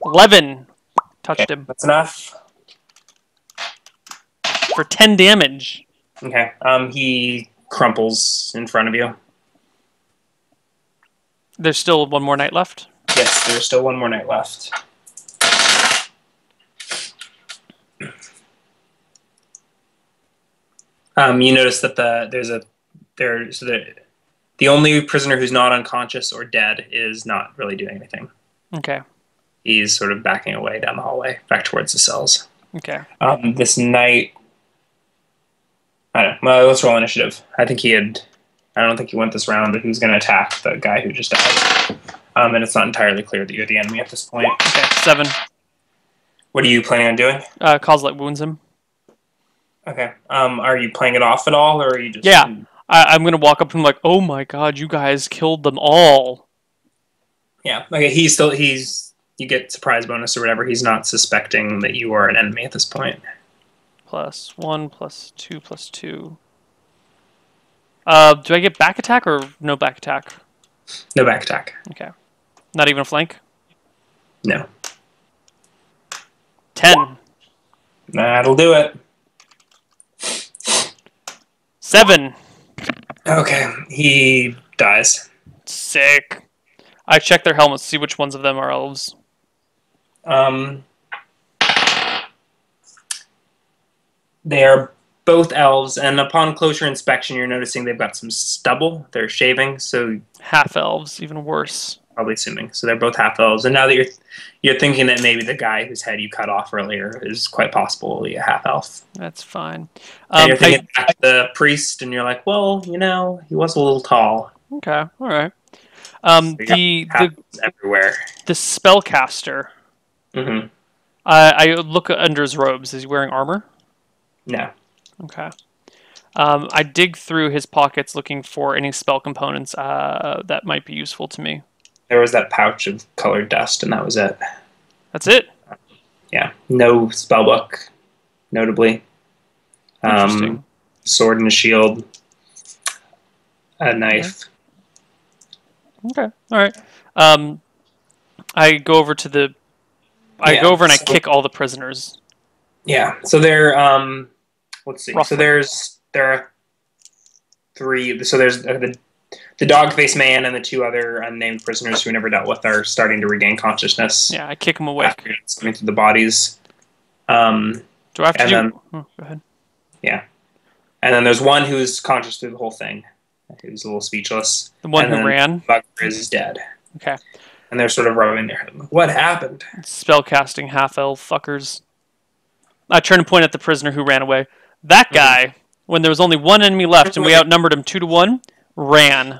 11. Touched him.
That's enough.
For 10 damage.
Okay. He crumples in front of you.
There's still one more night left?
Yes, there's still one more night left. You notice that the only prisoner who's not unconscious or dead is not really doing anything.
Okay.
He's sort of backing away down the hallway, back towards the cells.
Okay.
This night, I don't know. Well, let's roll initiative. I don't think he went this round, but he was going to attack the guy who just died. And it's not entirely clear that you're the enemy at this point.
Okay, 7.
What are you planning on doing?
Cause Light wounds him.
Okay. Are you playing it off at all, or are you just...
Yeah. I'm going to walk up to him like, oh my god, you guys killed them all.
Yeah. Okay, you get surprise bonus or whatever. He's not suspecting that you are an enemy at this point.
+1, +2, +2. Do I get back attack or no back attack?
No back attack.
Okay. Not even a flank?
No.
10.
That'll do it.
7.
Okay. He dies.
Sick. I check their helmets to see which ones of them are elves.
They are both elves, and upon closer inspection, you're noticing they've got some stubble. They're shaving, so...
Half elves, even worse.
Probably assuming. So they're both half elves. And now that you're thinking that maybe the guy whose head you cut off earlier is quite possibly a half elf.
That's fine.
And you're thinking back to the priest, and you're like, well, he was a little tall.
Okay, all right.
So everywhere.
The spellcaster.
Mm-hmm.
I look under his robes. Is he wearing armor?
No.
Okay. I dig through his pockets looking for any spell components that might be useful to me.
There was that pouch of colored dust, and that was it.
That's it?
Yeah. No spellbook, notably.
Interesting.
Sword and a shield. A knife.
Okay. All right. I go over to the... I go over and I kick all the prisoners.
Yeah. So they're... let's see.
Roughly.
So there are 3... So there's the dog-faced man and the 2 other unnamed prisoners who we never dealt with are starting to regain consciousness.
Yeah, I kick them awake.
Coming through the bodies.
Do I have to
then,
go ahead.
Yeah. And then there's one who's conscious through the whole thing. Who's a little speechless.
The one who ran?
The bugger is dead.
Okay.
And they're sort of rubbing their head. What happened?
Spellcasting half-elf fuckers. I turn and point at the prisoner who ran away. That guy, when there was only one enemy left and we outnumbered him 2-1, ran.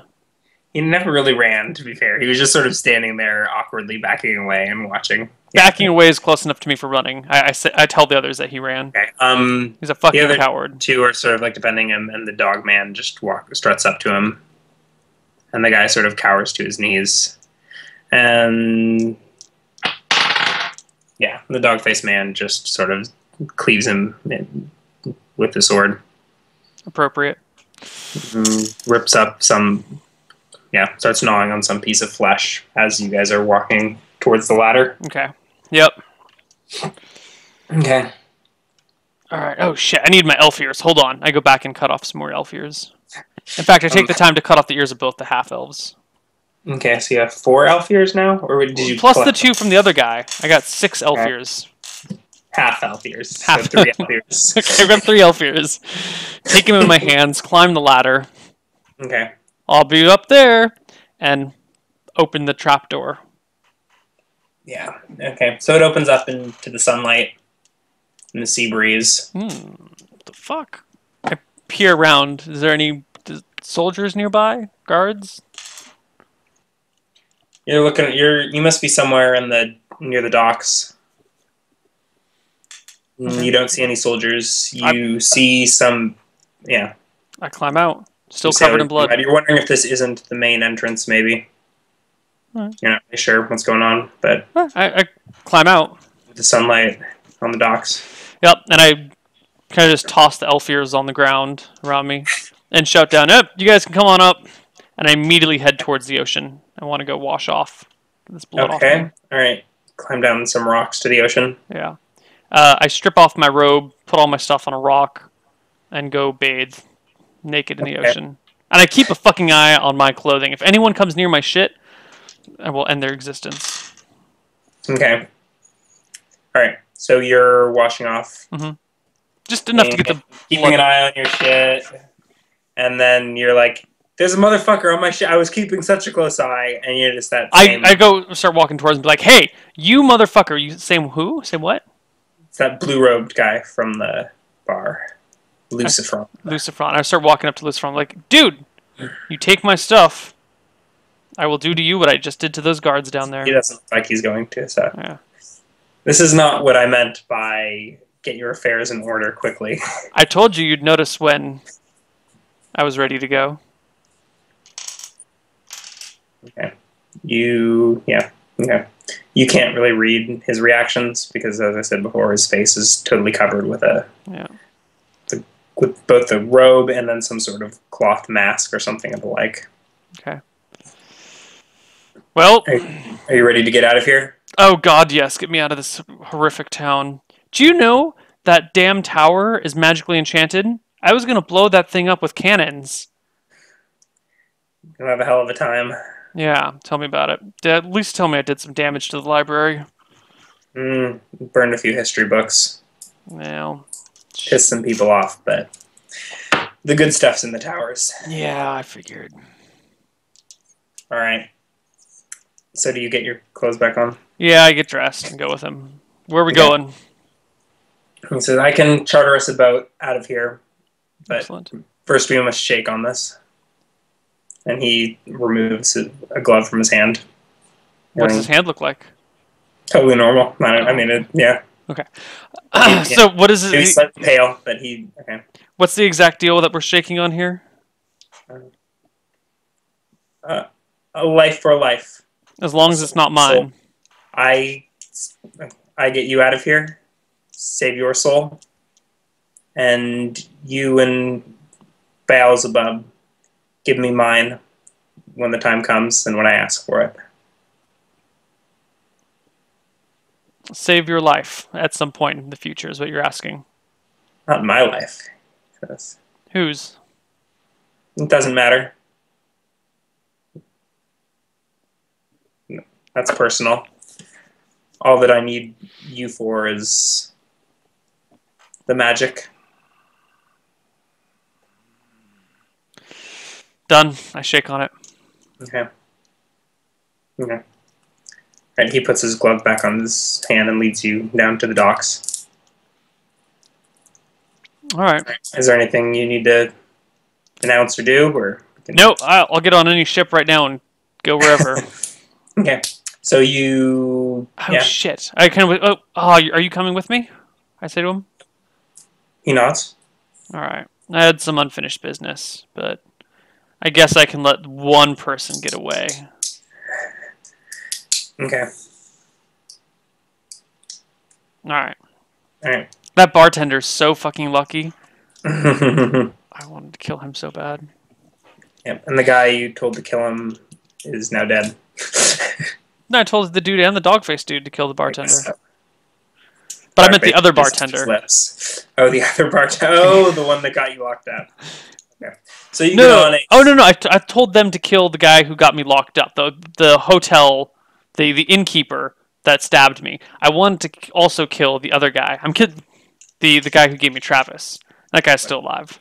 He never really ran, to be fair. He was just sort of standing there awkwardly backing away and watching.
Backing away is close enough to me for running. I tell the others that he ran.
Okay.
He's a fucking
the other
coward.
2 are sort of like defending him, and the dog man just struts up to him. And the guy sort of cowers to his knees. And yeah, the dog-faced man just sort of cleaves him with the sword.
Appropriate.
Rips up some starts gnawing on some piece of flesh as you guys are walking towards the ladder.
Okay. Yep.
Okay.
All right. Oh shit! I need my elf ears. Hold on. I go back and cut off some more elf ears. In fact, I take the time to cut off the ears of both the half elves.
Okay, so you have 4 elf ears now, or did you
plus the 2 from the other guy? I got 6 elf ears.
Half elf ears.
Half.
So 3 elf ears.
Okay, I've got 3 elf ears. Take them in my hands. Climb the ladder.
Okay.
I'll be up there, and open the trapdoor.
Yeah. Okay. So it opens up into the sunlight and the sea breeze.
What the fuck? I peer around. Is there any soldiers nearby? Guards?
You're looking. You must be somewhere near the docks. Okay. You don't see any soldiers. You see some. Yeah.
I climb out. Still covered in blood.
You're wondering if this isn't the main entrance, maybe. Right. You're not really sure what's going on, but
I climb out.
With the sunlight on the docks.
Yep, and I kind of just toss the elf ears on the ground around me and shout down, you guys can come on up. And I immediately head towards the ocean. I want to go wash off this blood off me.
Okay, all right. Climb down some rocks to the ocean.
Yeah. I strip off my robe, put all my stuff on a rock, and go bathe naked in the ocean. And I keep a fucking eye on my clothing. If anyone comes near my shit, I will end their existence.
Okay. All right. So you're washing off.
Mm-hmm. Just enough to get the
keeping an eye on your shit, and then you're like, "There's a motherfucker on my shit. I was keeping such a close eye," and you're just that.
I go start walking towards him, and be like, "Hey, you motherfucker! You same who? Same what?"
It's that blue-robed guy from the bar, Lucifron.
Lucifron. I start walking up to Lucifron, like, "Dude, you take my stuff, I will do to you what I just did to those guards down there."
He doesn't look like he's going to. So
yeah.
This is not what I meant by get your affairs in order quickly.
I told you you'd notice when I was ready to go.
Okay. Okay. You can't really read his reactions because, as I said before, his face is totally covered with with both the robe and then some sort of cloth mask or something of the like.
Okay. Well,
are you ready to get out of here?
Oh God, yes! Get me out of this horrific town. Do you know that damn tower is magically enchanted? I was gonna blow that thing up with cannons.
You'll have a hell of a time.
Yeah, tell me about it. At least tell me I did some damage to the library.
Burned a few history books.
Well,
pissed some people off, but the good stuff's in the towers.
Yeah, I figured.
All right. So do you get your clothes back on?
Yeah, I get dressed and go with him. Where are we going?
He says, I can charter us a boat out of here, but
Excellent.
First we must shake on this. And he removes a glove from his hand.
What does his hand look like?
Totally normal. Yeah.
Okay. So what is it?
He's slightly pale, but he... Okay.
What's the exact deal that we're shaking on here?
A life for life.
As long as it's not mine.
I get you out of here, save your soul, and you and Beelzebub give me mine when the time comes and when I ask for it.
Save your life at some point in the future is what you're asking.
Not my life.
Whose?
It doesn't matter. That's personal. All that I need you for is the magic.
Done. I shake on it.
Okay. And he puts his glove back on his hand and leads you down to the docks.
All right.
Is there anything you need to announce or do?
No, I'll get on any ship right now and go wherever.
Okay. So you...
Oh, shit. I kind of... are you coming with me? I say to him.
He nods.
All right. I had some unfinished business, but I guess I can let one person get away.
Okay.
All right.
All right.
That bartender's so fucking lucky. I wanted to kill him so bad.
Yep. And the guy you told to kill him is now dead.
No, I told the dude and the dog-faced dude to kill the bartender. But I meant the other bartender.
Oh, the other bartender. Oh, the one that got you locked up. Okay. So you
get on a... Oh, no. I told them to kill the guy who got me locked up. The hotel, the innkeeper that stabbed me. I wanted to also kill the other guy. I'm kidding. The guy who gave me Travis. That guy's still alive.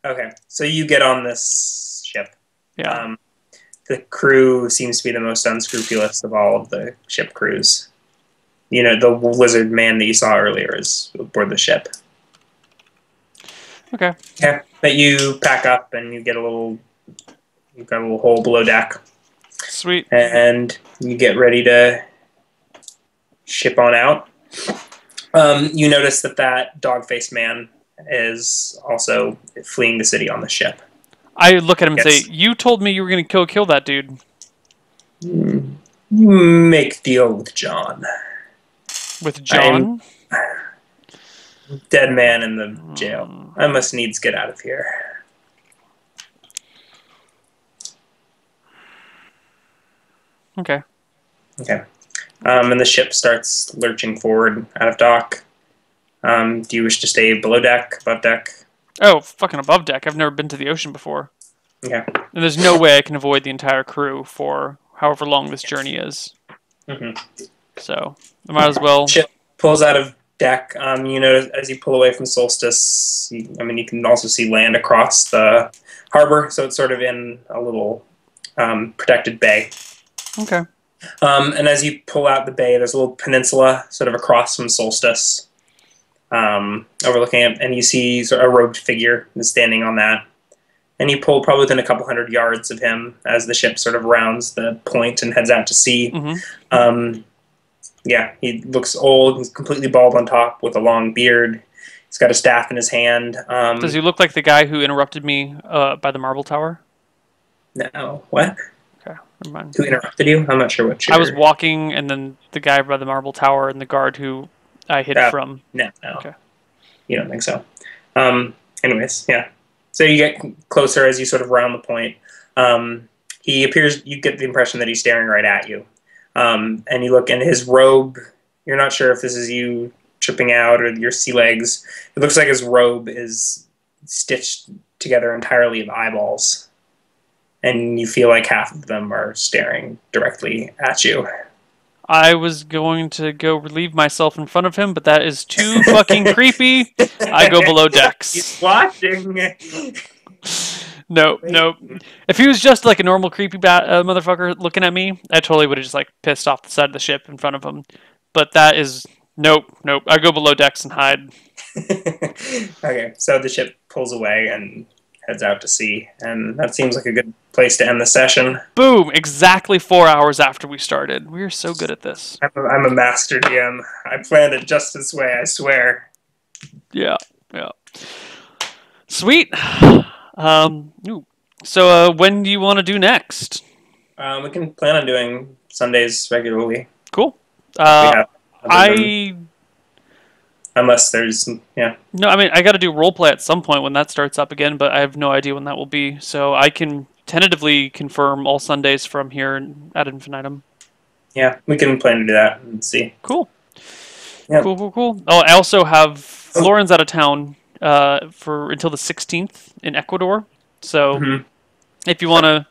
Okay. So you get on this ship.
Yeah.
The crew seems to be the most unscrupulous of all of the ship crews. You know, the lizard man that you saw earlier is aboard the ship.
Okay.
Yeah, but you pack up and you've got a little hole below deck.
Sweet.
And you get ready to ship on out. You notice that dog-faced man is also fleeing the city on the ship.
I look at him and say, "You told me you were going to kill that dude."
Make deal with John.
With John?
Dead man in the jail. I must needs get out of here.
Okay.
And the ship starts lurching forward out of dock. Do you wish to stay below deck, above deck?
Oh, fucking above deck. I've never been to the ocean before.
Yeah.
And there's no way I can avoid the entire crew for however long this journey is.
Mm-hmm.
So, I might as well...
Ship pulls out of deck. You notice as you pull away from Solstice, you can also see land across the harbor, so it's sort of in a little protected bay.
Okay.
And as you pull out the bay, there's a little peninsula sort of across from Solstice, overlooking it, and you see sort of a robed figure standing on that. And you pull probably within a couple hundred yards of him as the ship sort of rounds the point and heads out to sea.
Mm-hmm.
Yeah, he looks old. He's completely bald on top with a long beard. He's got a staff in his hand.
Does he look like the guy who interrupted me by the Marble Tower?
No. What?
Okay, never mind.
Who interrupted you? I'm not sure what
I was walking, and then the guy by the Marble Tower and the guard who I hid from.
No.
Okay.
You don't think so. Anyways, yeah. So you get closer as you sort of round the point. He appears, you get the impression that he's staring right at you. And you look, and his robe, you're not sure if this is you tripping out or your sea legs. It looks like his robe is stitched together entirely of eyeballs. And you feel like half of them are staring directly at you.
I was going to go relieve myself in front of him, but that is too fucking creepy. I go below decks.
He's watching.
No. If he was just like a normal creepy motherfucker looking at me, I totally would have just like pissed off the side of the ship in front of him. But that is nope. I go below decks and hide.
Okay, so the ship pulls away and heads out to sea, and that seems like a good place to end the session.
Boom! Exactly 4 hours after we started. We are so good at this.
I'm a master DM. I planned it just this way, I swear.
Yeah. Sweet. So when do you want to do next?
We can plan on doing Sundays regularly.
Cool.
Unless there's, yeah.
No, I mean, I got to do roleplay at some point when that starts up again, but I have no idea when that will be. So I can tentatively confirm all Sundays from here at infinitum.
Yeah, we can plan to do that and see.
Cool.
Yeah.
Cool. Oh, I also have Lauren's out of town for until the 16th in Ecuador. So if you want to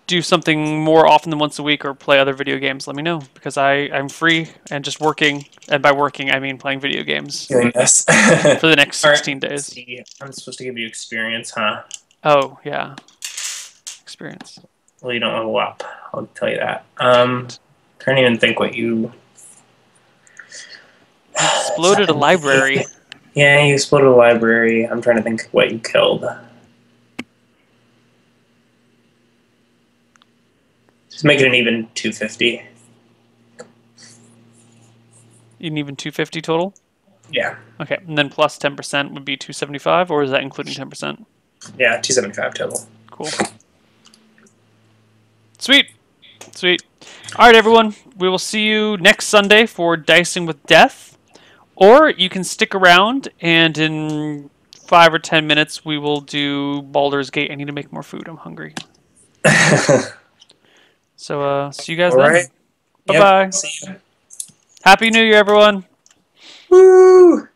do something more often than once a week or play other video games, let me know, because I'm free and just working, and by working I mean playing video games
doing this
for the next 16 days.
I'm supposed to give you experience, huh?
Oh yeah, experience.
Well, you don't level up, I'll tell you that. Trying to even think what you
exploded a library.
Yeah, you exploded a library. I'm trying to think what you killed. Just make it an even 250.
An even 250 total?
Yeah.
Okay, and then plus 10% would be 275, or is that including 10%?
Yeah, 275 total.
Cool. Sweet. All right, everyone. We will see you next Sunday for Dicing with Death. Or you can stick around, and in 5 or 10 minutes, we will do Baldur's Gate. I need to make more food. I'm hungry. So, see you guys
All
then.
right.
Bye-bye.
See you.
Happy New Year, everyone.
Woo!